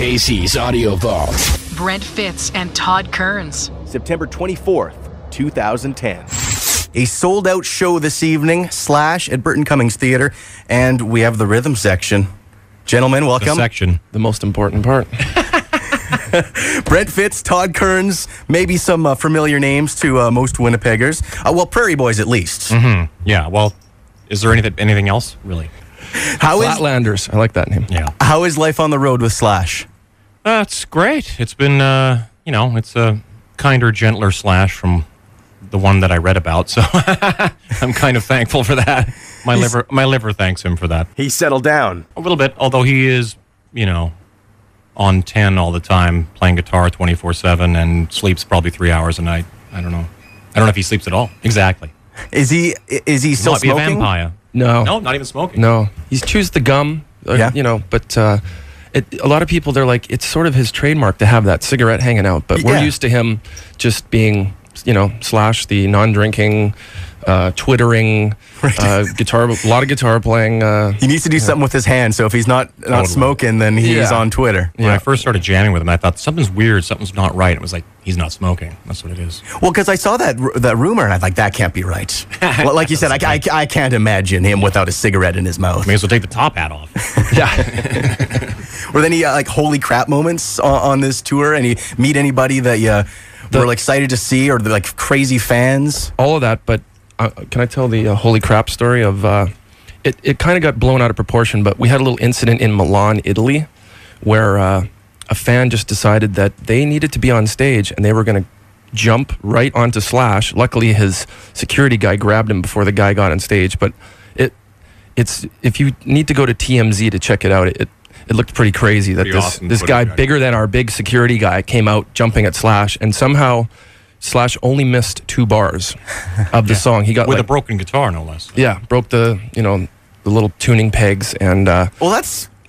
KC's Audio Vault. Brent Fitz and Todd Kerns. September 24th, 2010. A sold-out show this evening, Slash at Burton Cummings Theatre, and we have the rhythm section. Gentlemen, welcome. The section. The most important part. Brent Fitz, Todd Kerns, maybe some familiar names to most Winnipeggers. Well, Prairie Boys at least. Mm-hmm. Yeah, well, is there anything else, really? Flatlanders. I like that name. Yeah. How is life on the road with Slash? It's great. It's been, it's a kinder, gentler Slash from the one that I read about, so I'm kind of thankful for that. My liver thanks him for that. He settled down. A little bit, although he is, on 10 all the time, playing guitar 24/7 and sleeps probably 3 hours a night. I don't know if he sleeps at all. Exactly. Is he still might be a smoking? vampire. No, not even smoking. No, he chews the gum. But a lot of people, they're like, it's sort of his trademark to have that cigarette hanging out. But we're used to him just being, Slash, the non-drinking, twittering, guitar, a lot of guitar playing. He needs to do something with his hand. So if he's not smoking, then he's on Twitter. When I first started jamming with him, I thought something's weird, something's not right. It was like, he's not smoking. That's what it is. Well, because I saw that rumor, and I was like, that can't be right. Well, like you said, I can't imagine him without a cigarette in his mouth. May as well take the top hat off. Yeah. Were there any holy crap moments on this tour? Any meet anybody that you were excited to see, or crazy fans? All of that, but can I tell the holy crap story of it kind of got blown out of proportion, but we had a little incident in Milan, Italy, where a fan just decided that they needed to be on stage and they were going to jump right onto Slash. Luckily, his security guy grabbed him before the guy got on stage, but it's if you need to go to TMZ to check it out, it looked pretty crazy that this guy, bigger than our big security guy, came out jumping at Slash, and somehow Slash only missed 2 bars of the song. He got with a broken guitar, no less. Yeah, broke the little tuning pegs, and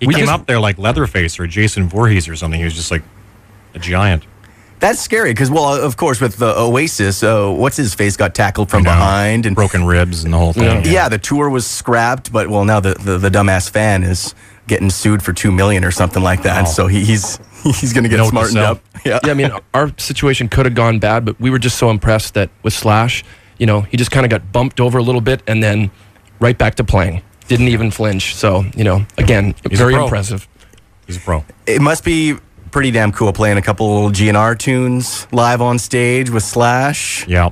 he came up there like Leatherface or Jason Voorhees or something. He was just like a giant. That's scary because, well, of course, with the Oasis, what's his face got tackled from behind and broken ribs and the whole thing. Yeah, the tour was scrapped, but now the dumbass fan is getting sued for $2 million or something like that. So he's going to get smartened up. Yeah. I mean, our situation could have gone bad, but we were just so impressed that with Slash, he just kind of got bumped over a little bit and then right back to playing. Didn't even flinch. So, again, very impressive. He's a pro. It must be pretty damn cool playing a couple GNR tunes live on stage with Slash. Yeah.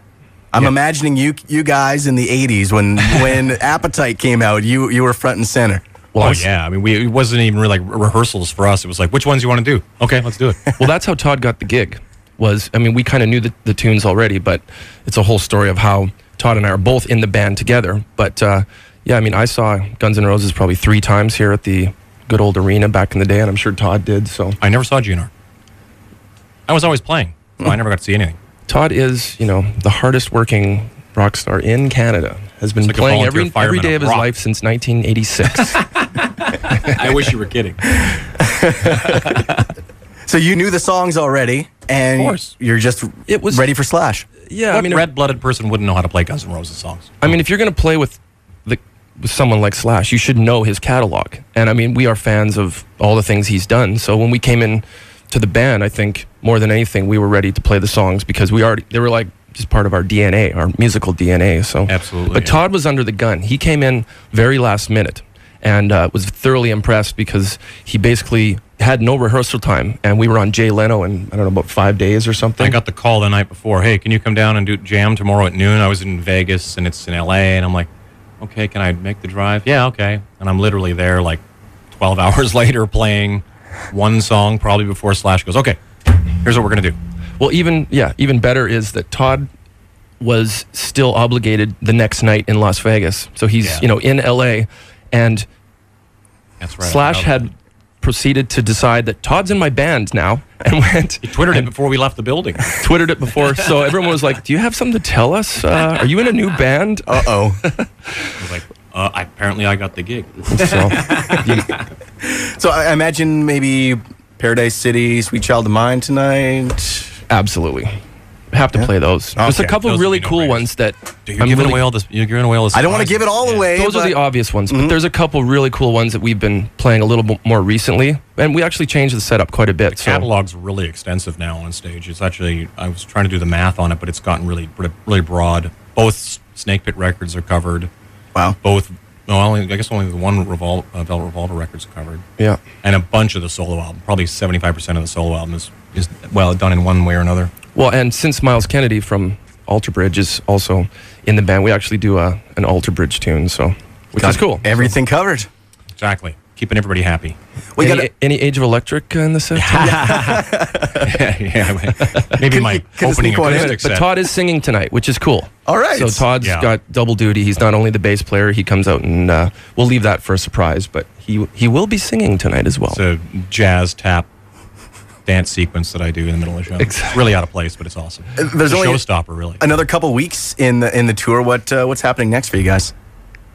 I'm imagining you guys in the 80s when Appetite came out, you were front and center. Well, yeah. I mean, it wasn't even really like rehearsals for us. It was like, which ones you want to do? Okay, let's do it. Well, that's how Todd got the gig. We kind of knew the tunes already, but it's a whole story of how Todd and I are both in the band together. But, I saw Guns N' Roses probably 3 times here at the good old arena back in the day, and I'm sure Todd did. So I never saw GNR. I was always playing, so I never got to see anything. Todd is, the hardest working rock star in Canada. Has been playing every day of his life since 1986. I wish you were kidding. So you knew the songs already, and of course. You're just ready for Slash. Yeah, what red-blooded person wouldn't know how to play Guns N' Roses songs? I mean, if you're going to play with someone like Slash, you should know his catalog. And we are fans of all the things he's done. So when we came in to the band, I think more than anything, we were ready to play the songs because they were like just part of our DNA, our musical DNA. So absolutely. But Todd was under the gun. He came in very last minute and was thoroughly impressed because he basically had no rehearsal time, and we were on Jay Leno in, about 5 days or something. I got the call the night before, hey, can you come down and do jam tomorrow at noon? I was in Vegas, and it's in L.A., and I'm like, okay, can I make the drive? Yeah, okay. And I'm literally there like 12 hours later playing one song probably before Slash goes, okay, here's what we're going to do. Well, even better is that Todd was still obligated the next night in Las Vegas. So he's, in L.A., and that's right, Slash had proceeded to decide that Todd's in my band now, and went. He twittered it before we left the building. Twittered it before, so everyone was like, "Do you have something to tell us? Are you in a new band?" Uh-oh. I was like, apparently I got the gig. So I imagine maybe Paradise City, Sweet Child of Mine tonight. Absolutely. Have to play those. There's a Okay. couple Those would really be cool no-brainers. ones that Dude, you're giving away all this. You're giving away all this. I don't want to give it all away. Those are the obvious ones, but there's a couple really cool ones that we've been playing a little bit more recently, and we actually changed the setup quite a bit. The catalog's really extensive now on stage. It's actually, I was trying to do the math on it, but it's gotten really broad. Both Snake Pit records are covered. Wow. Both, I guess only the one Velvet Revolver record's covered. Yeah. And a bunch of the solo album. Probably 75% of the solo album is well done in one way or another. Well, and since Miles Kennedy from Alter Bridge is also in the band, we actually do an Alter Bridge tune, which is cool. Everything covered. Exactly. Keeping everybody happy. We got Any Age of Electric in the set? Yeah, maybe my opening acoustic But set. Todd is singing tonight, which is cool. All right. So Todd's got double duty. He's not only the bass player, he comes out and we'll leave that for a surprise, but he will be singing tonight as well. It's a jazz tap dance sequence that I do in the middle of the show. Exactly. It's really out of place, but it's awesome. There's it's a only showstopper, really. another couple weeks in the tour. What's happening next for you guys?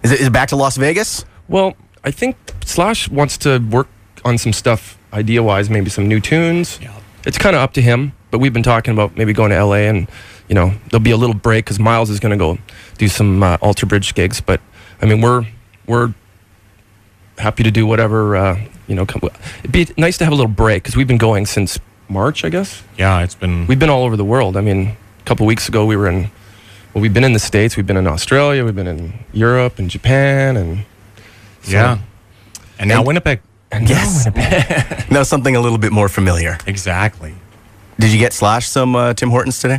Is it back to Las Vegas? Well, I think Slash wants to work on some stuff idea-wise, maybe some new tunes. Yeah. It's kind of up to him, but we've been talking about maybe going to LA and, there'll be a little break because Miles is going to go do some Alter Bridge gigs. But, I mean, we're happy to do whatever, it'd be nice to have a little break because we've been going since March, I guess. Yeah, it's been... We've been all over the world. I mean, a couple weeks ago we've been in the States, we've been in Australia, we've been in Europe and Japan, and... Yeah. And now Winnipeg. Yes. Now something a little bit more familiar. Exactly. Did you get Slash some Tim Hortons today?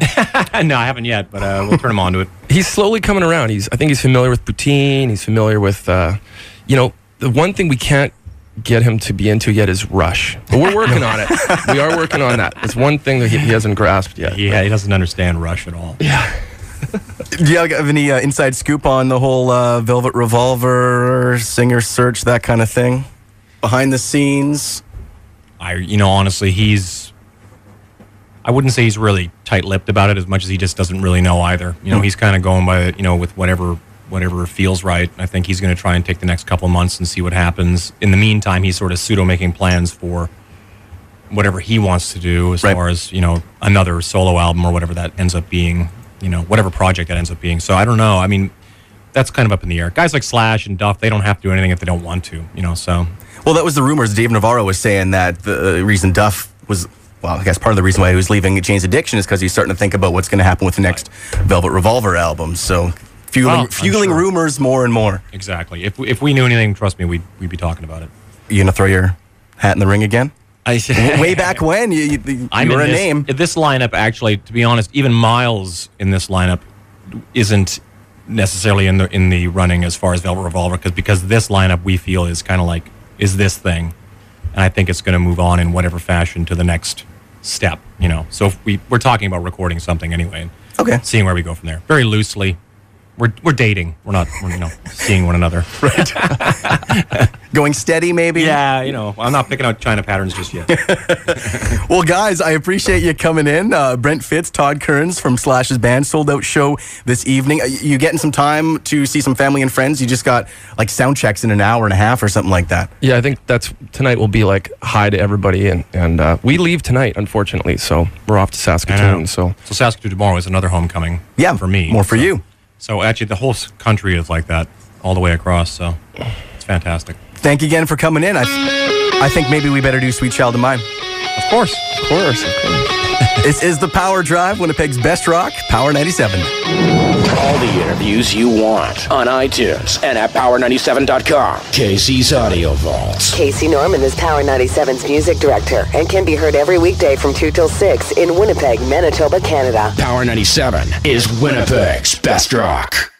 No, I haven't yet, but we'll turn him on to it. He's slowly coming around. I think he's familiar with poutine. He's familiar with, the one thing we can't get him to be into yet is Rush. But we're working on it. We are working on that. It's one thing that he hasn't grasped yet. Yeah, he doesn't understand Rush at all. Yeah. Do you have any inside scoop on the whole Velvet Revolver, singer search, that kind of thing? Behind the scenes? Honestly, I wouldn't say he's really tight-lipped about it as much as he just doesn't really know either. He's kind of going by, with whatever feels right. I think he's going to try and take the next couple months and see what happens. In the meantime, he's sort of pseudo-making plans for whatever he wants to do as far as, another solo album or whatever that ends up being, whatever project that ends up being. So I don't know. I mean, that's kind of up in the air. Guys like Slash and Duff, they don't have to do anything if they don't want to, so... Well, that was the rumors. Dave Navarro was saying that the reason Duff was, I guess part of the reason why he was leaving Jane's Addiction is because he's starting to think about what's going to happen with the next Velvet Revolver album. So fueling rumors more and more. Exactly. If we knew anything, trust me, we'd be talking about it. You going to throw your hat in the ring again? Way back when, you were a name. This lineup, actually, to be honest, even Miles in this lineup isn't necessarily in the running as far as Velvet Revolver because this lineup we feel is kind of like is this thing, and I think it's going to move on in whatever fashion to the next step. So if we're talking about recording something anyway. Okay. Seeing where we go from there, very loosely. We're dating. We're not seeing one another. Right. Going steady, maybe? Yeah, I'm not picking out China patterns just yet. Well, guys, I appreciate you coming in. Brent Fitz, Todd Kerns from Slash's band, sold out show this evening. You getting some time to see some family and friends? You just got like sound checks in an hour and a half or something like that. Yeah, I think tonight will be like hi to everybody, and we leave tonight, unfortunately, so we're off to Saskatoon. So Saskatoon tomorrow is another homecoming. Yeah, for me. More for you. So actually, the whole country is like that all the way across. So it's fantastic. Thank you again for coming in. I think maybe we better do Sweet Child of Mine. Of course. This is the Power Drive, Winnipeg's best rock, Power 97. All the interviews you want on iTunes and at power97.com. Casey's Audio Vault. Casey Norman is Power 97's music director and can be heard every weekday from 2 till 6 in Winnipeg, Manitoba, Canada. Power 97 is Winnipeg's best rock.